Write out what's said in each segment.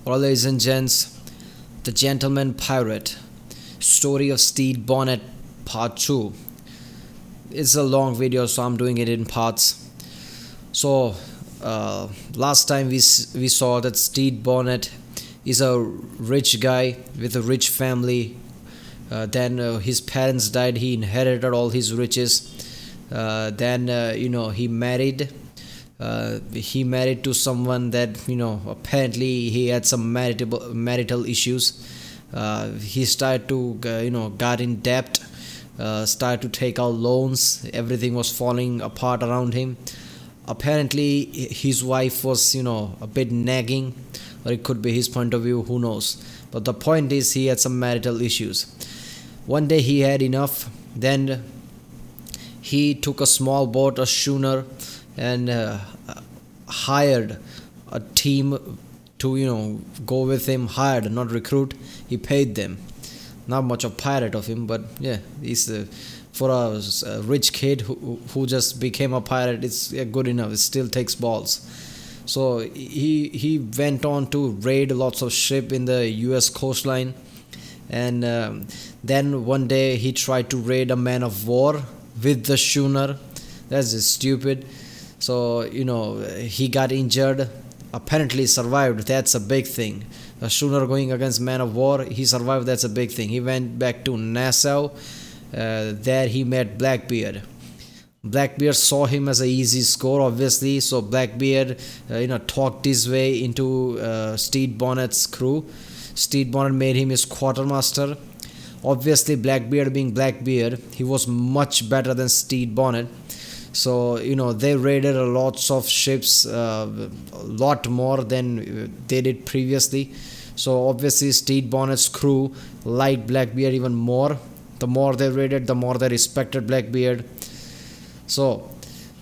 Well, ladies and gents, The Gentleman Pirate, Story of Stede Bonnet, Part 2. It's a long video, so I'm doing it in parts. So, last time we saw that Stede Bonnet is a rich guy with a rich family. Then his parents died, he inherited all his riches. Then he married. He married to someone that apparently he had some marital issues. He started to got in debt, started to take out loans. Everything was falling apart around him. Apparently his wife was a bit nagging, or it could be his point of view, who knows. But the point is, he had some marital issues. One day he had enough. Then he took a small boat, a schooner, and hired a team to go with him. Hired, not recruit. He paid them. Not much of pirate of him, but yeah, he's for a rich kid who just became a pirate, it's good enough. It still takes balls. So he went on to raid lots of ship in the US coastline, and then one day he tried to raid a man of war with the schooner. That's just stupid. So he got injured, apparently survived. That's a big thing. A schooner going against man of war, he survived. That's a big thing. He went back to Nassau. There he met Blackbeard. Blackbeard saw him as an easy score, obviously. So Blackbeard talked his way into Stede Bonnet's crew. Stede Bonnet made him his quartermaster. Obviously, Blackbeard being Blackbeard, he was much better than Stede Bonnet. So they raided lots of ships, a lot more than they did previously. So obviously Stede Bonnet's crew liked Blackbeard even more. The more they raided, the more they respected Blackbeard. So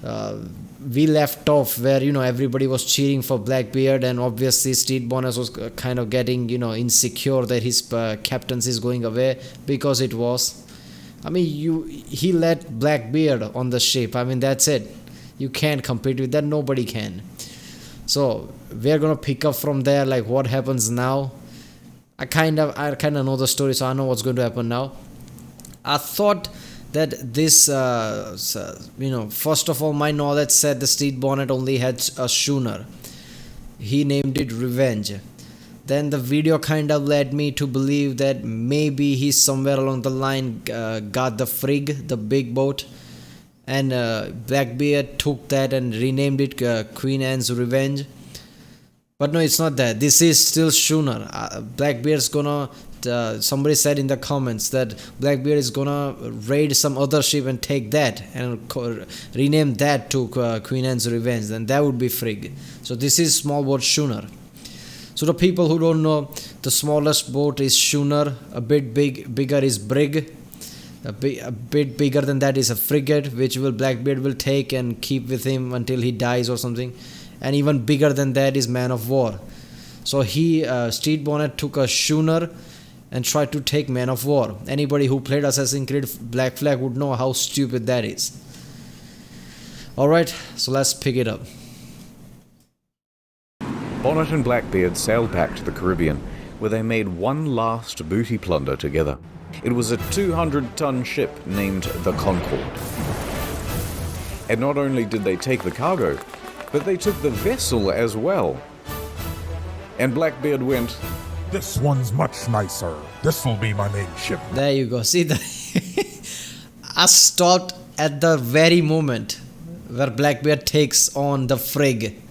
we left off where everybody was cheering for Blackbeard, and obviously Stede Bonnet was kind of getting insecure that his captaincy is going away, because it was. He let Blackbeard on the ship. that's it. You can't compete with that. Nobody can. So we're gonna pick up from there, like what happens now. I kind of know the story, so I know what's going to happen now. I thought that this, first of all, my knowledge said the Stede Bonnet only had a schooner. He named it Revenge. Then the video kind of led me to believe that maybe he somewhere along the line got the Frigg, the big boat, and Blackbeard took that and renamed it Queen Anne's Revenge. But no, it's not that. This is still schooner. Blackbeard's gonna... somebody said in the comments that Blackbeard is gonna raid some other ship and take that and rename that to Queen Anne's Revenge. Then that would be Frigg. So this is small boat schooner. So the people who don't know, the smallest boat is schooner. A bit bigger is brig. A bit bigger than that is a frigate, which Blackbeard will take and keep with him until he dies or something. And even bigger than that is man of war. So Stede Bonnet took a schooner and tried to take man of war. Anybody who played Assassin's Creed Black Flag would know how stupid that is. Alright, so let's pick it up. Bonnet and Blackbeard sailed back to the Caribbean, where they made one last booty plunder together. It was a 200-ton ship named the Concord. And not only did they take the cargo, but they took the vessel as well. And Blackbeard went, "This one's much nicer. This'll be my main ship." There you go. See, I stopped at the very moment where Blackbeard takes on the Frigg.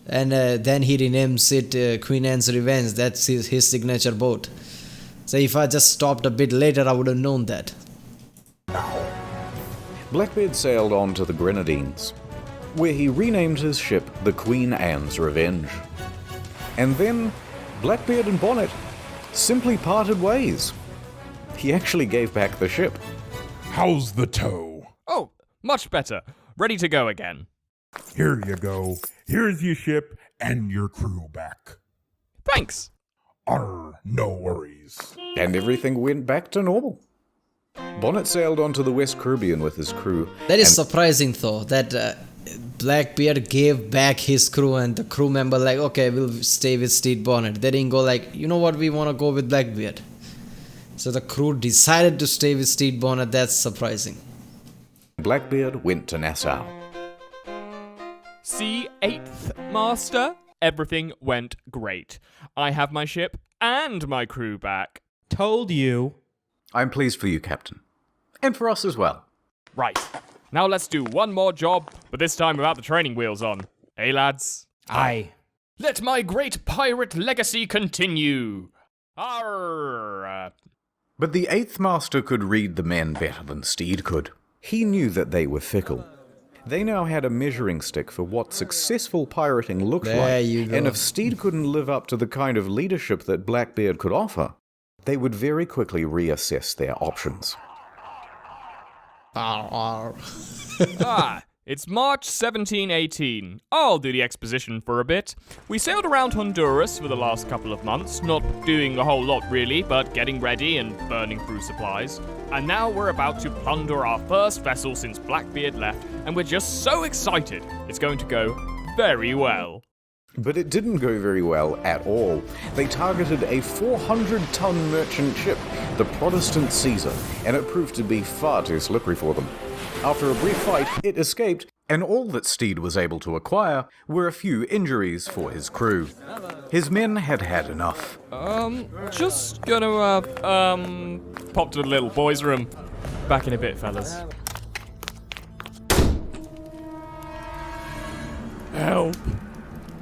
And then he renames it Queen Anne's Revenge. That's his signature boat. So if I just stopped a bit later, I would have known that. Blackbeard sailed on to the Grenadines, where he renamed his ship the Queen Anne's Revenge. And then Blackbeard and Bonnet simply parted ways. He actually gave back the ship. How's the tow? Oh, much better. Ready to go again. Here you go. Here's your ship and your crew back. Thanks. No worries. And everything went back to normal. Bonnet sailed onto the West Caribbean with his crew. That is surprising, though, that Blackbeard gave back his crew, and the crew member like, okay, we'll stay with Stede Bonnet. They didn't go like, you know what, we want to go with Blackbeard. So the crew decided to stay with Stede Bonnet. That's surprising. Blackbeard went to Nassau. See, 8th Master? Everything went great. I have my ship and my crew back. Told you. I'm pleased for you, Captain. And for us as well. Right. Now let's do one more job, but this time without the training wheels on. Eh, lads? Aye. Let my great pirate legacy continue. Arr. But the 8th Master could read the men better than Stede could. He knew that they were fickle. They now had a measuring stick for what successful pirating looked There like, you go. and if Stede couldn't live up to the kind of leadership that Blackbeard could offer, they would very quickly reassess their options. It's March 1718. I'll do the exposition for a bit. We sailed around Honduras for the last couple of months, not doing a whole lot really, but getting ready and burning through supplies. And now we're about to plunder our first vessel since Blackbeard left, and we're just so excited. It's going to go very well. But it didn't go very well at all. They targeted a 400-ton merchant ship, the Protestant Caesar, and it proved to be far too slippery for them. After a brief fight, it escaped, and all that Stede was able to acquire were a few injuries for his crew. His men had had enough. Just gonna, pop to the little boys' room. Back in a bit, fellas. Help.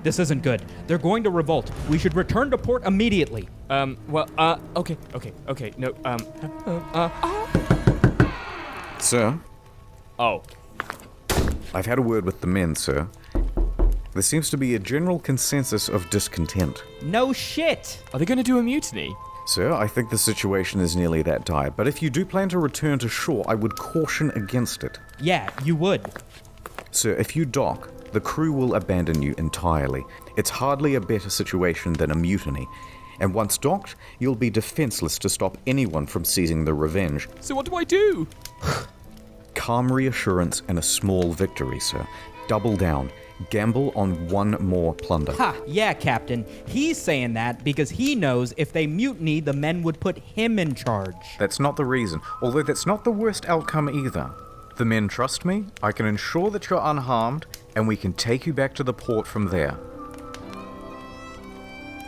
This isn't good. They're going to revolt. We should return to port immediately. Okay, no, Sir, Oh. I've had a word with the men, sir. There seems to be a general consensus of discontent. No shit. Are they gonna do a mutiny? Sir, I think the situation is nearly that dire, but if you do plan to return to shore, I would caution against it. Yeah, you would. Sir, if you dock, the crew will abandon you entirely. It's hardly a better situation than a mutiny. And once docked, you'll be defenseless to stop anyone from seizing the Revenge. So what do I do? Calm reassurance and a small victory, sir. Double down. Gamble on one more plunder. Ha, yeah, Captain. He's saying that because he knows if they mutiny, the men would put him in charge. That's not the reason, although that's not the worst outcome either. The men trust me, I can ensure that you're unharmed, and we can take you back to the port from there.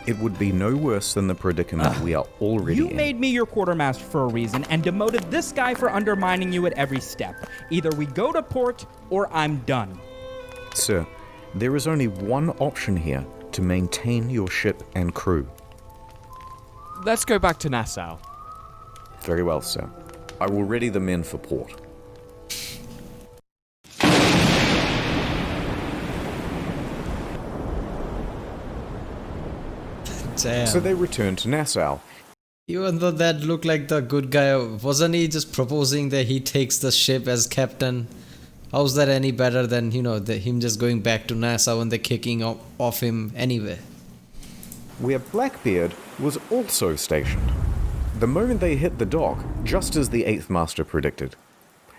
It would be no worse than the predicament we are already You in. made me your quartermaster for a reason and demoted this guy for undermining you at every step. Either we go to port or I'm done. Sir, there is only one option here to maintain your ship and crew. Let's go back to Nassau. Very well, sir. I will ready the men for port. Damn. So they returned to Nassau. Even though that looked like the good guy, wasn't he just proposing that he takes the ship as captain? How's that any better than, him just going back to Nassau and they're kicking off him anyway? Where Blackbeard was also stationed. The moment they hit the dock, just as the 8th Master predicted,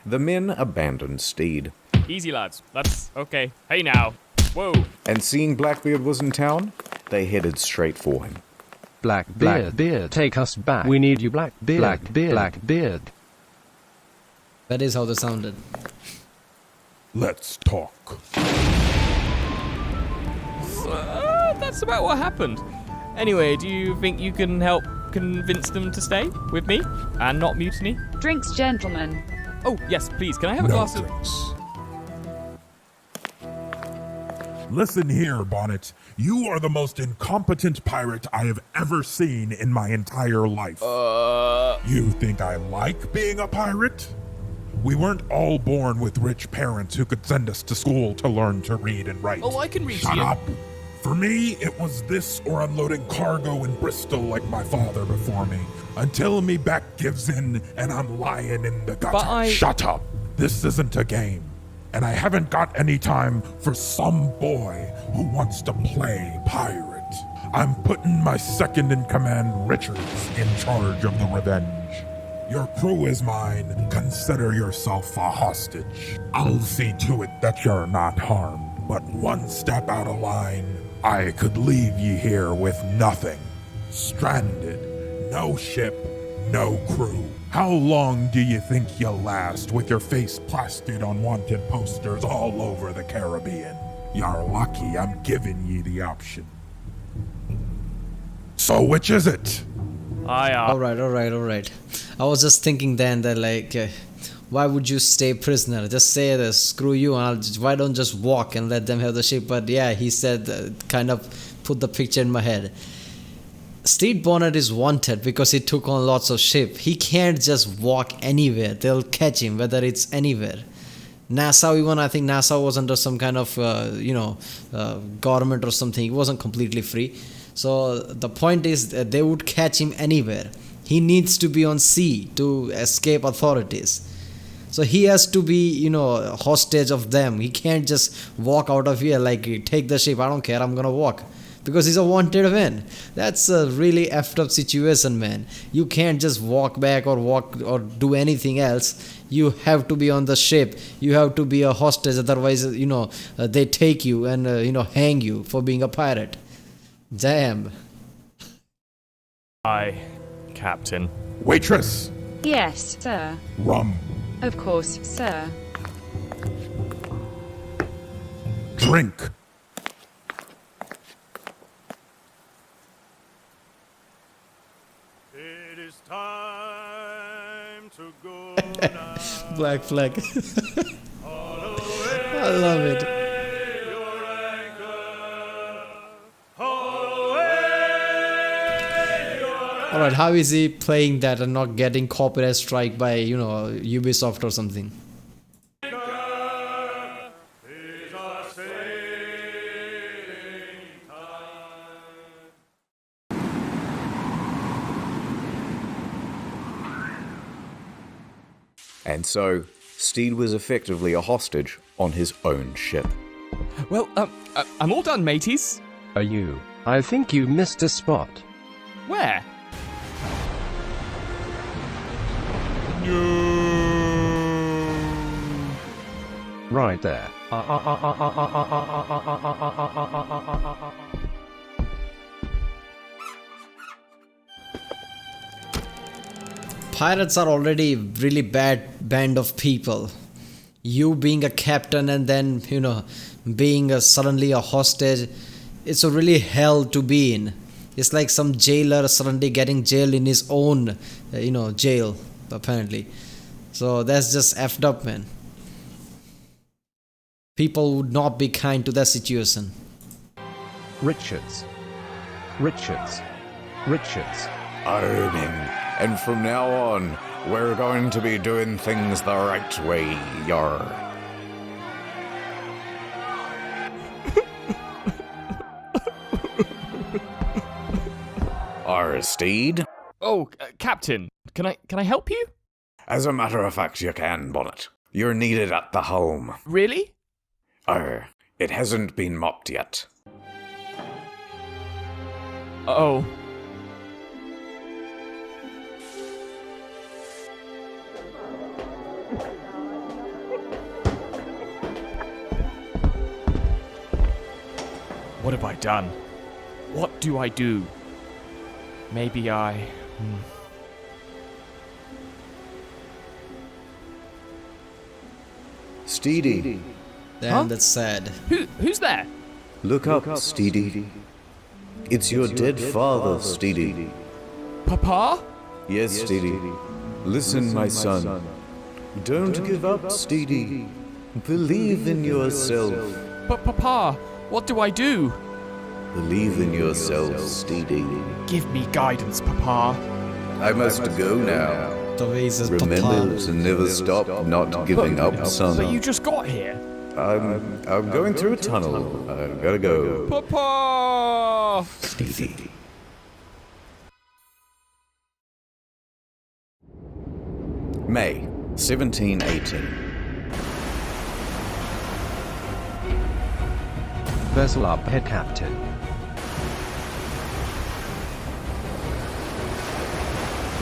the men abandoned Stede. Easy, lads. That's okay. Hey now. Whoa. And seeing Blackbeard was in town, they headed straight for him. Blackbeard, take us back. We need you, Blackbeard. Blackbeard. That is how they sounded. Let's talk. That's about what happened. Anyway, do you think you can help convince them to stay with me and not mutiny? Drinks, gentlemen. Oh, yes, please. Can I have a No glass of... drinks. Listen here, Bonnet. You are the most incompetent pirate I have ever seen in my entire life. You think I like being a pirate? We weren't all born with rich parents who could send us to school to learn to read and write. Oh, I can read Shut to you. up. For me, it was this or unloading cargo in Bristol like my father before me. Until me back gives in and I'm lying in the gutter. Shut up. This isn't a game. And I haven't got any time for some boy who wants to play pirate. I'm putting my second-in-command Richards in charge of the Revenge. Your crew is mine. Consider yourself a hostage. I'll see to it that you're not harmed, but one step out of line, I could leave ye here with nothing. Stranded, no ship, no crew. How long do you think you'll last with your face plastered on wanted posters all over the Caribbean? You're lucky I'm giving ye the option. So which is it? Alright. I was just thinking then that why would you stay prisoner? Just say this, screw you, and why don't just walk and let them have the ship? But yeah, he said, kind of put the picture in my head. Stede Bonnet is wanted because he took on lots of ship. He can't just walk anywhere. They'll catch him, whether it's anywhere. Nassau, even I think Nassau was under some kind of, government or something. He wasn't completely free. So the point is that they would catch him anywhere. He needs to be on sea to escape authorities. So he has to be, hostage of them. He can't just walk out of here take the ship. I don't care. I'm going to walk. Because he's a wanted man. That's a really effed up situation, man. You can't just walk back or do anything else. You have to be on the ship. You have to be a hostage. Otherwise, they take you and, hang you for being a pirate. Damn. Aye, Captain. Waitress! Yes, sir. Rum. Of course, sir. Drink. It is time to go now. Black flag. I love it. Alright, how is he playing that and not getting copyright strike by, Ubisoft or something? And so, Stede was effectively a hostage on his own ship. Well, I'm all done, mateys. Are you? I think you missed a spot. Where? Right there. Pirates are already really bad band of people. You being a captain and then, being suddenly a hostage, it's a really hell to be in. It's like some jailer suddenly getting jailed in his own, jail, apparently. So that's just effed up, man. People would not be kind to that situation. Richards. Owning. And from now on, we're going to be doing things the right way, yar. Stede? Oh, Captain, can I help you? As a matter of fact, you can, Bonnet. You're needed at the helm. Really? It hasn't been mopped yet. Oh. What have I done? What do I do? Maybe I... Stede. Damn, that's sad. Who's there? Look up, Stede. It's your dead father, Stede. Papa? Yes, Stede. Listen, my son. Don't give up, Stede. Believe in yourself. But Papa, what do I do? Believe in yourself, Stede. Give me guidance, Papa. I must go now. The way he says Remember Papa. to never stop not giving up, son. But you just got here. I'm going through a tunnel. I've gotta go. Papa! Stede. May 1718. Vessel up ahead, Captain.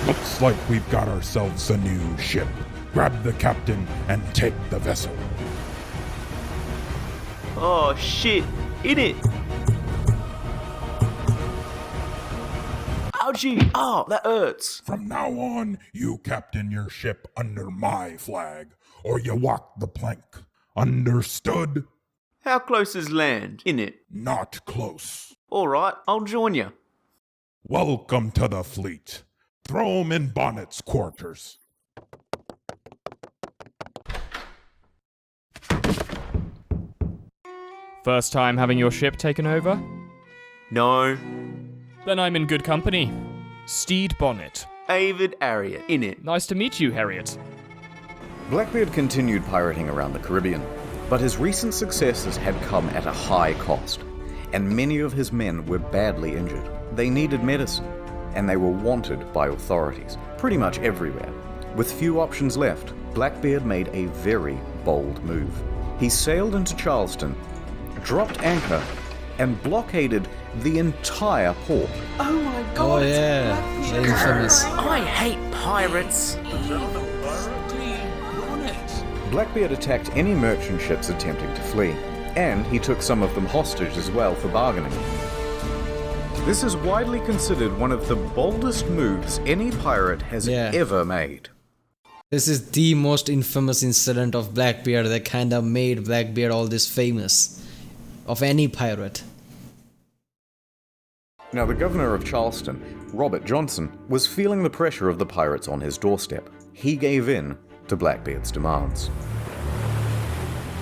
Looks like we've got ourselves a new ship. Grab the captain and take the vessel. Oh shit, in it! Ouchie! Oh, that hurts! From now on, you captain your ship under my flag, or you walk the plank. Understood? How close is land, in it? Not close. Alright, I'll join you. Welcome to the fleet. Throw 'em in Bonnet's quarters. First time having your ship taken over? No. Then I'm in good company. Steed Bonnet. Avid Harriet, in it. Nice to meet you, Harriet. Blackbeard continued pirating around the Caribbean, but his recent successes had come at a high cost, and many of his men were badly injured. They needed medicine, and they were wanted by authorities, pretty much everywhere. With few options left, Blackbeard made a very bold move. He sailed into Charleston, dropped anchor, and blockaded the entire port. Oh my god! Oh yeah, the infamous. I hate pirates! Blackbeard attacked any merchant ships attempting to flee, and he took some of them hostage as well for bargaining. This is widely considered one of the boldest moves any pirate has ever made. This is the most infamous incident of Blackbeard that kind of made Blackbeard all this famous of any pirate. Now, the governor of Charleston, Robert Johnson, was feeling the pressure of the pirates on his doorstep. He gave in to Blackbeard's demands.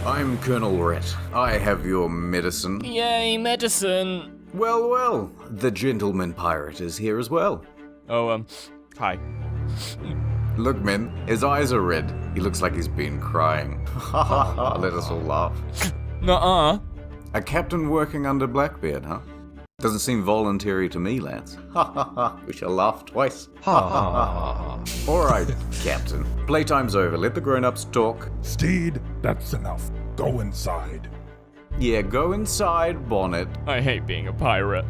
I'm Colonel Rhett. I have your medicine. Yay, medicine! Well, well, the gentleman pirate is here as well. Oh, hi. Look, men, his eyes are red. He looks like he's been crying. Ha ha ha, let us all laugh. Nuh-uh. A captain working under Blackbeard, huh? Doesn't seem voluntary to me, lads. Ha ha ha, we shall laugh twice. Ha ha ha. Alright, Captain. Playtime's over, let the grown-ups talk. Steed, that's enough. Go inside. Yeah, go inside, Bonnet. I hate being a pirate.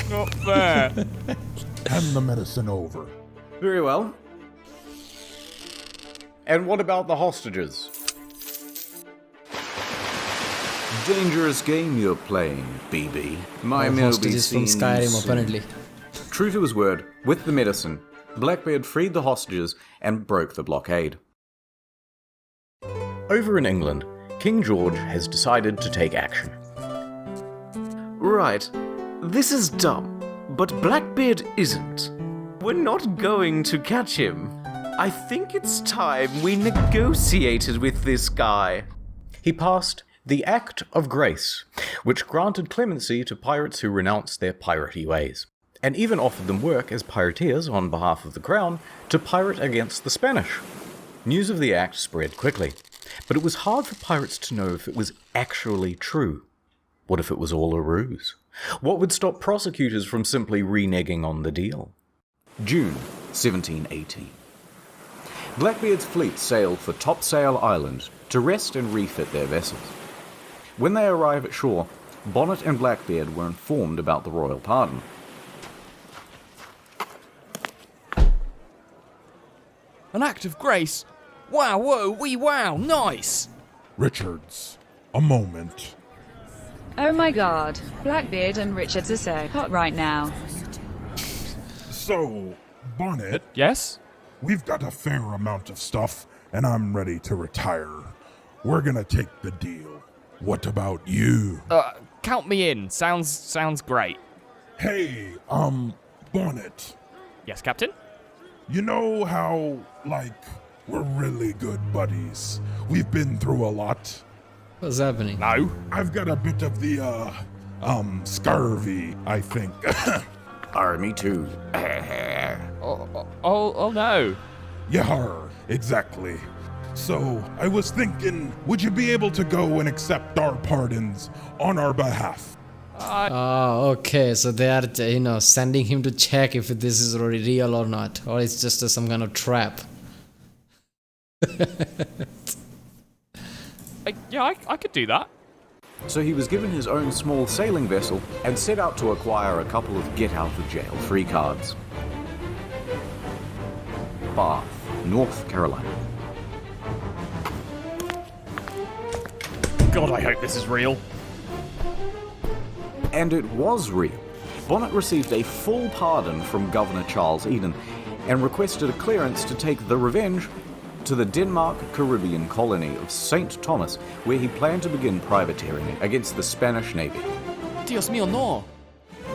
Not fair. Hand the medicine over. Very well. And what about the hostages? Dangerous game you're playing, BB. My men will be hostages from seen Skyrim, soon. apparently. True to his word, with the medicine, Blackbeard freed the hostages and broke the blockade. Over in England, King George has decided to take action. Right, this is dumb, but Blackbeard isn't. We're not going to catch him. I think it's time we negotiated with this guy. He passed the Act of Grace, which granted clemency to pirates who renounced their piratey ways, and even offered them work as pirateers on behalf of the crown to pirate against the Spanish. News of the act spread quickly, but it was hard for pirates to know if it was actually true. What if it was all a ruse? What would stop prosecutors from simply reneging on the deal? June 1718. Blackbeard's fleet sailed for Topsail Island to rest and refit their vessels. When they arrive at shore, Bonnet and Blackbeard were informed about the royal pardon. An act of grace? Wow, whoa, wee wow, nice! Richards, a moment. Oh my god, Blackbeard and Richards are so hot right now. So, Bonnet, Yes? we've got a fair amount of stuff, and I'm ready to retire. We're gonna take the deal. What about you? Count me in. Sounds great. Hey, Bonnet. Yes, Captain? You know how, we're really good buddies. We've been through a lot. What's happening? No. I've got a bit of the, scurvy, I think. Me too. Oh no. Yar, exactly. So, I was thinking, would you be able to go and accept our pardons on our behalf? Oh, okay. So they are, sending him to check if this is really real or not, or it's just some kind of trap. I could do that. So he was given his own small sailing vessel and set out to acquire a couple of get-out-of-jail-free cards. Bath, North Carolina. God, I hope this is real. And it was real. Bonnet received a full pardon from Governor Charles Eden and requested a clearance to take the Revenge to the Denmark Caribbean colony of St. Thomas, where he planned to begin privateering against the Spanish Navy. Dios mío, no.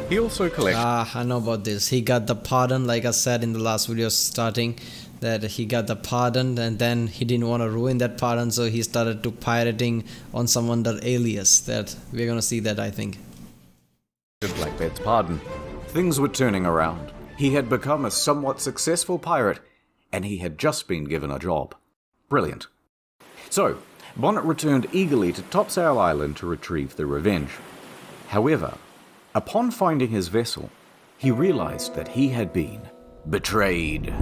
He also collected... I know about this. He got the pardon, like I said in the last video starting, that he got the pardon and then he didn't want to ruin that pardon, so he started to pirating on some under alias. That we're gonna see that, I think. Blackbeard's pardon. Things were turning around. He had become a somewhat successful pirate, and he had just been given a job. Brilliant. So, Bonnet returned eagerly to Topsail Island to retrieve the Revenge. However, upon finding his vessel, he realized that he had been betrayed.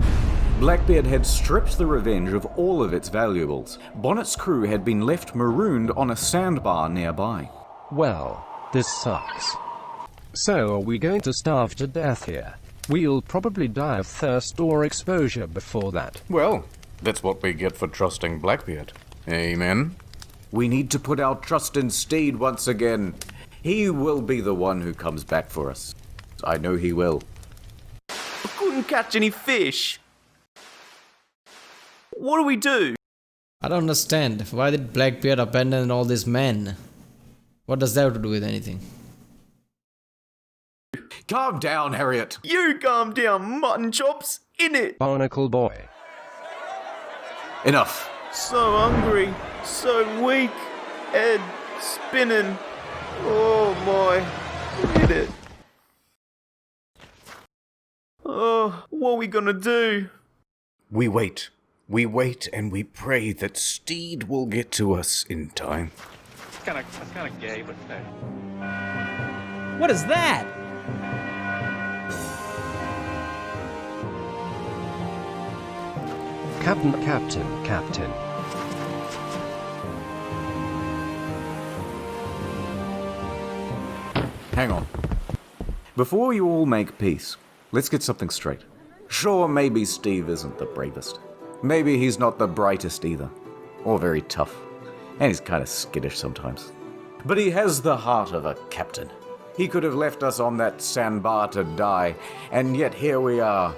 Blackbeard had stripped the Revenge of all of its valuables. Bonnet's crew had been left marooned on a sandbar nearby. Well, this sucks. So are we going to starve to death here? We'll probably die of thirst or exposure before that. Well, that's what we get for trusting Blackbeard. Amen. We need to put our trust in Steed once again. He will be the one who comes back for us. I know he will. I couldn't catch any fish. What do we do? I don't understand. Why did Blackbeard abandon all these men? What does that have to do with anything? Calm down, Harriet. You calm down, mutton chops, innit? Barnacle boy. Enough. So hungry, so weak, head spinning. Oh my, hit it. Oh, what are we gonna do? We wait. We wait and we pray that Steed will get to us in time. That's kind of gay, but hey. What is that? Captain. Hang on. Before you all make peace, let's get something straight. Sure, maybe Steve isn't the bravest. Maybe he's not the brightest either. Or very tough. And he's kind of skittish sometimes. But he has the heart of a captain. He could have left us on that sandbar to die, and yet here we are.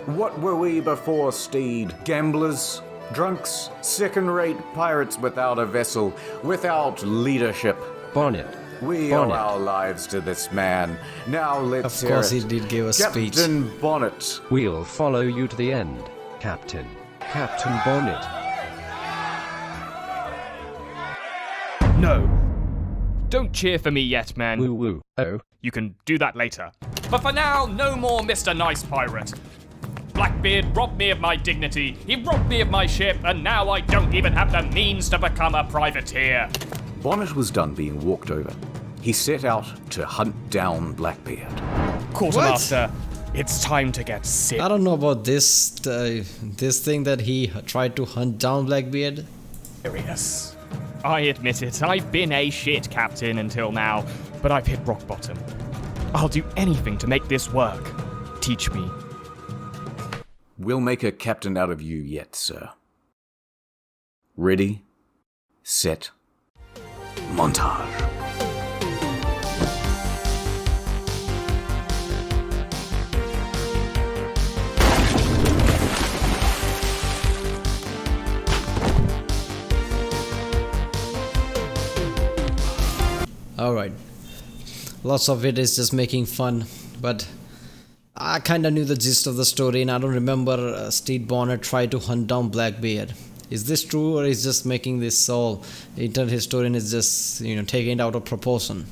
What were we before Steed? Gamblers? Drunks? Second-rate pirates without a vessel, without leadership. Bonnet. We owe our lives to this man. Now let's hear it. Of course he did give a speech. Captain Bonnet. We'll follow you to the end, Captain. Captain Bonnet. No. Don't cheer for me yet, man. Woo woo. Oh. You can do that later. But for now, no more Mr. Nice Pirate. Blackbeard robbed me of my dignity, he robbed me of my ship, and now I don't even have the means to become a privateer. Bonnet was done being walked over. He set out to hunt down Blackbeard. Quartermaster, it's time to get sick. I don't know about this thing that he tried to hunt down Blackbeard. Serious. I admit it, I've been a shit captain until now, but I've hit rock bottom. I'll do anything to make this work. Teach me. We'll make a captain out of you yet, sir. Ready, set, montage. Alright. Lots of it is just making fun, but I kinda knew the gist of the story and I don't remember Steed Bonnet tried to hunt down Blackbeard. Is this true, or is just making this all internet historian is just, taking it out of proportion?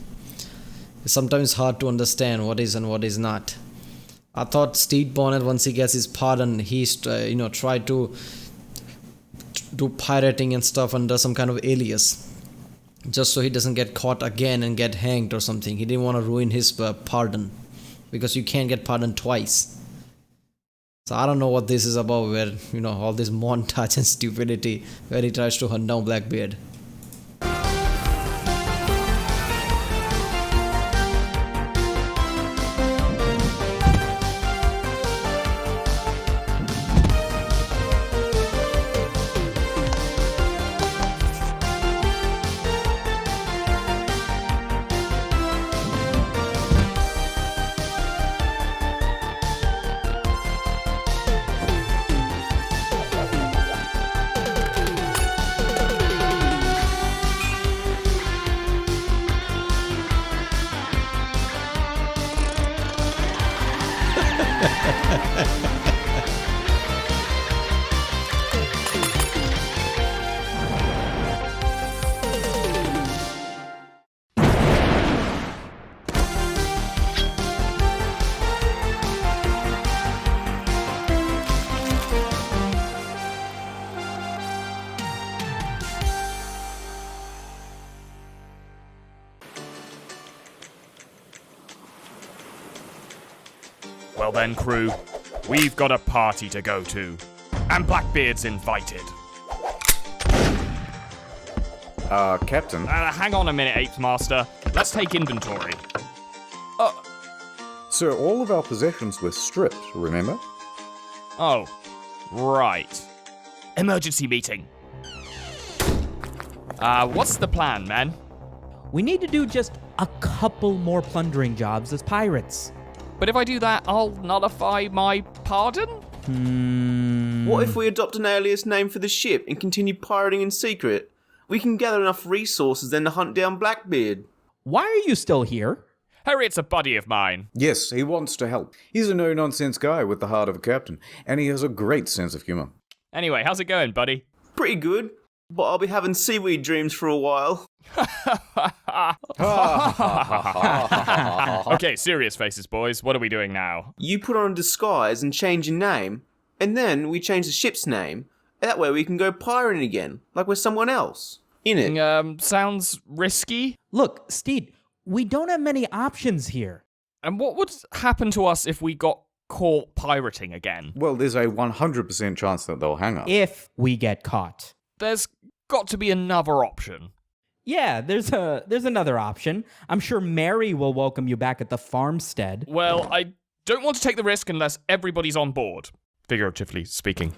It's sometimes hard to understand what is and what is not. I thought Steed Bonnet, once he gets his pardon, he's tried to do pirating and stuff under some kind of alias, just so he doesn't get caught again and get hanged or something. He didn't want to ruin his pardon, because you can't get pardoned twice. So I don't know what this is about, where all this montage and stupidity where he tries to hunt down Blackbeard. Well then, crew, we've got a party to go to, and Blackbeard's invited. Captain? Hang on a minute, Apes Master. Let's take inventory. Sir, all of our possessions were stripped, remember? Oh, right. Emergency meeting. What's the plan, man? We need to do just a couple more plundering jobs as pirates. But if I do that, I'll nullify my pardon? What if we adopt an alias name for the ship and continue pirating in secret? We can gather enough resources then to hunt down Blackbeard. Why are you still here? Harriet's a buddy of mine. Yes, he wants to help. He's a no-nonsense guy with the heart of a captain, and he has a great sense of humour. Anyway, how's it going, buddy? Pretty good, but I'll be having seaweed dreams for a while. Okay, serious faces, boys. What are we doing now? You put on a disguise and change your name, and then we change the ship's name. That way we can go pirating again, like we're someone else. In it. Sounds risky. Look, Steed, we don't have many options here. And what would happen to us if we got caught pirating again? Well, there's a 100% chance that they'll hang us. If we get caught. There's got to be another option. Yeah, there's another option. I'm sure Mary will welcome you back at the farmstead. Well, I don't want to take the risk unless everybody's on board. Figuratively speaking.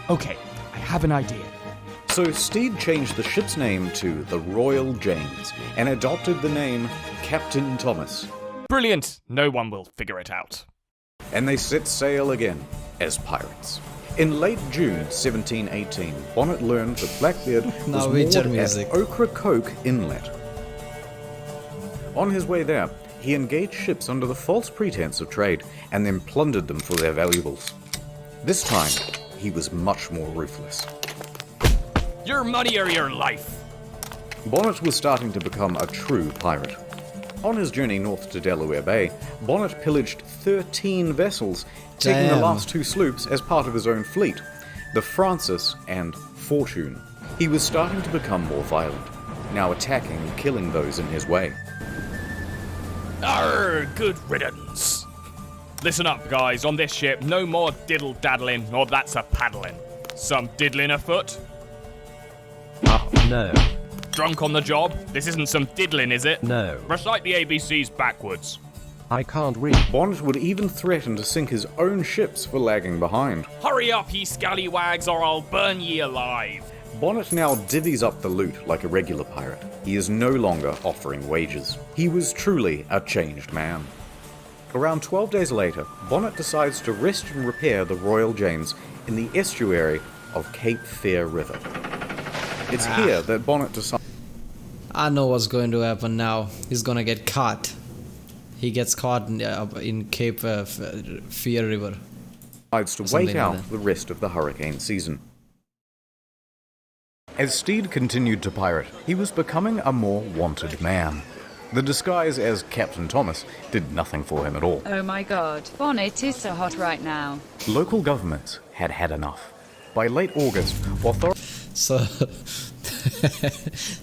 Okay, I have an idea. So Steed changed the ship's name to the Royal James and adopted the name Captain Thomas. Brilliant! No one will figure it out. And they set sail again as pirates. In late June 1718, Bonnet learned that Blackbeard was moored at Ocracoke Inlet. On his way there, he engaged ships under the false pretense of trade and then plundered them for their valuables. This time, he was much more ruthless. Your money or your life! Bonnet was starting to become a true pirate. On his journey north to Delaware Bay, Bonnet pillaged 13 vessels, taking the last 2 sloops as part of his own fleet, the Francis and Fortune. He was starting to become more violent, now attacking and killing those in his way. Arr, good riddance. Listen up, guys. On this ship, no more diddle-daddling, or that's a paddling. Some diddling afoot? No. Drunk on the job? This isn't some diddling, is it? No. Recite the ABCs backwards. I can't read. Bonnet would even threaten to sink his own ships for lagging behind. Hurry up, ye scallywags, or I'll burn ye alive. Bonnet now divvies up the loot like a regular pirate. He is no longer offering wages. He was truly a changed man. Around 12 days later, Bonnet decides to rest and repair the Royal James in the estuary of Cape Fear River. It's here that Bonnet decides... I know what's going to happen now. He's gonna get caught. He gets caught in Cape Fear River. Decides to wait out the rest of the hurricane season. As Steed continued to pirate, he was becoming a more wanted man. The disguise as Captain Thomas did nothing for him at all. Oh my god, Bonnet is so hot right now. Local governments had had enough. By late August, So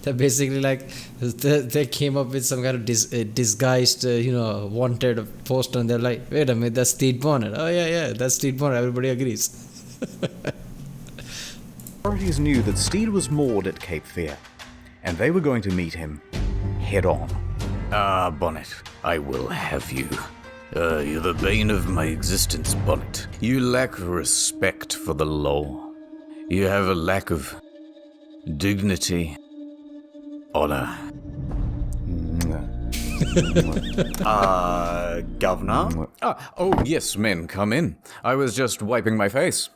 they're basically like they came up with some kind of disguised, wanted poster, and they're like, wait a minute, that's Steed Bonnet. Oh yeah, that's Steed Bonnet. Everybody agrees. Authorities knew that Steed was moored at Cape Fear, and they were going to meet him head on. Bonnet, I will have you. You're the bane of my existence, Bonnet. You lack respect for the law. You have a lack of dignity, honor. Governor? Oh, yes, men, come in. I was just wiping my face.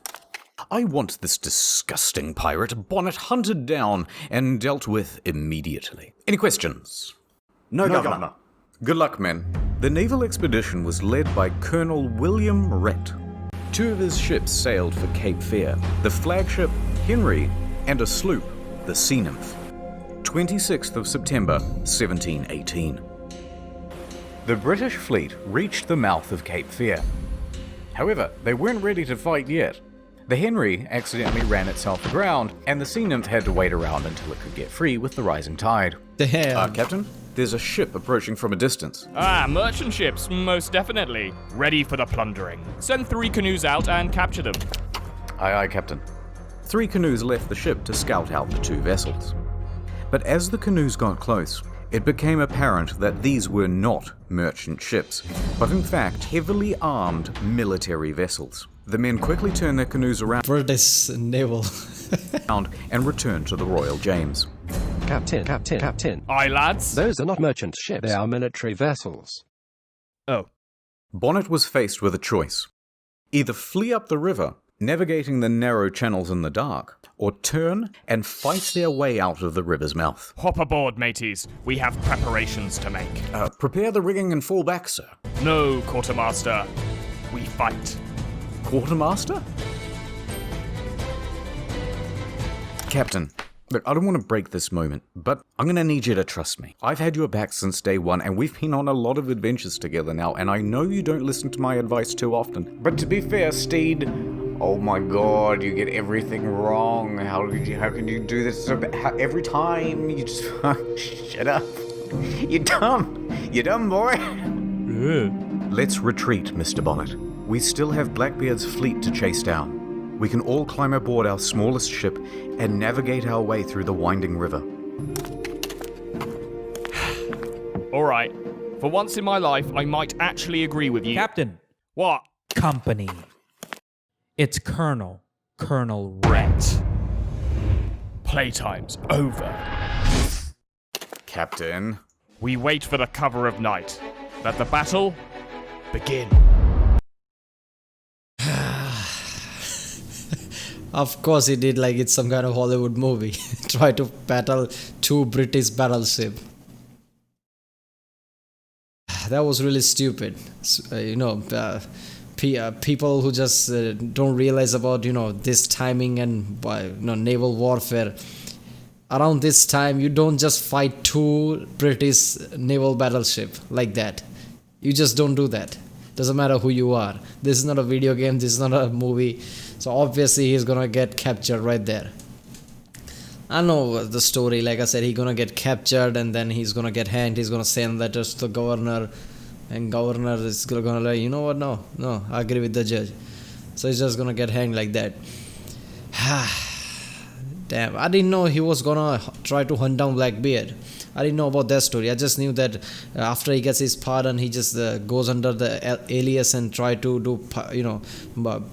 I want this disgusting pirate Bonnet hunted down and dealt with immediately. Any questions? No, Governor. Good luck, men. The naval expedition was led by Colonel William Rhett. 2 of his ships sailed for Cape Fear, the flagship Henry and a sloop, the Sea Nymph. 26th of September, 1718. The British fleet reached the mouth of Cape Fear. However, they weren't ready to fight yet. The Henry accidentally ran itself aground, and the Sea Nymph had to wait around until it could get free with the rising tide. Damn. Captain, there's a ship approaching from a distance. Merchant ships, most definitely. Ready for the plundering. Send 3 canoes out and capture them. Aye, aye, Captain. 3 canoes left the ship to scout out the 2 vessels. But as the canoes got close, it became apparent that these were not merchant ships, but in fact heavily armed military vessels. The men quickly turned their canoes around British naval. and returned to the Royal James. Captain. Aye, lads. Those are not merchant ships. They are military vessels. Oh. Bonnet was faced with a choice. Either flee up the river, navigating the narrow channels in the dark, or turn and fight their way out of the river's mouth. Hop aboard, mateys. We have preparations to make. Prepare the rigging and fall back, sir. No, quartermaster. We fight. Quartermaster? Captain, look, I don't want to break this moment, but I'm going to need you to trust me. I've had your back since day one, and we've been on a lot of adventures together now, and I know you don't listen to my advice too often. But to be fair, Steed, oh my god, you get everything wrong. How can you do this so bad? Every time you just... Shut up. You're dumb. You're dumb, boy. Let's retreat, Mr. Bonnet. We still have Blackbeard's fleet to chase down. We can all climb aboard our smallest ship and navigate our way through the winding river. Alright. For once in my life, I might actually agree with you. Captain. What? Company. It's Colonel Ret. Playtime's over. Captain. We wait for the cover of night. Let the battle begin. Of course he did, like it's some kind of Hollywood movie. Try to battle 2 British battleship. That was really stupid. People who just don't realize about, this timing and naval warfare. Around this time, you don't just fight 2 British naval battleship like that. You just don't do that. Doesn't matter who you are. This is not a video game. This is not a movie. So obviously he's gonna get captured right there. I know the story. Like I said, he's gonna get captured and then he's gonna get hanged. He's gonna send letters to the governor, and governor is gonna like, you know what? No, I agree with the judge. So he's just gonna get hanged like that. Damn, I didn't know he was gonna try to hunt down Blackbeard. I didn't know about that story. I just knew that after he gets his pardon, he just goes under the alias and try to do,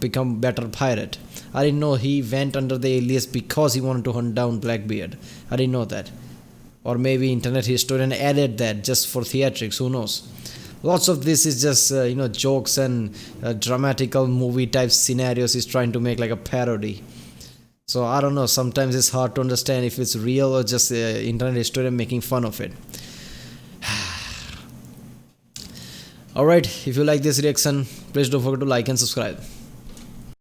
become better pirate. I didn't know he went under the alias because he wanted to hunt down Blackbeard. I didn't know that. Or maybe internet historian added that just for theatrics, who knows. Lots of this is just, jokes and dramatical movie type scenarios he's trying to make like a parody. So I don't know, sometimes it's hard to understand if it's real or just internet historian making fun of it. Alright, if you like this reaction, please don't forget to like and subscribe.